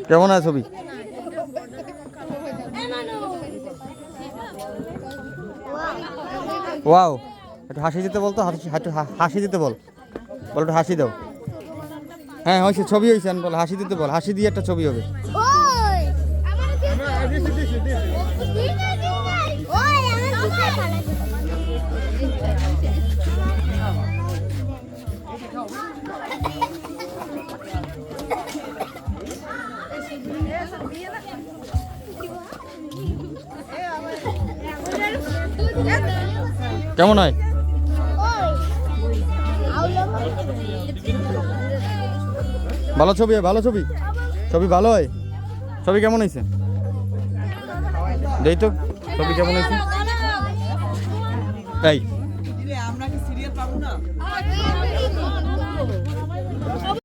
কেমন আছে ছবি? ওয়াও, একটু হাসি দিতে বল তো, হাসি দিতে বল, বল একটু হাসি দাও। হ্যাঁ হয়েছে, ছবি হয়েছে, বল হাসি দিতে বল, হাসি দিয়ে একটা ছবি হবে। কেমন হয়? ভালো ছবি হয়, ভালো ছবি, ছবি ভালো হয়। ছবি কেমন হয়েছে দেই তো, ছবি কেমন হয়েছে? এই আমরা কি সিরিয়াল পাবো না?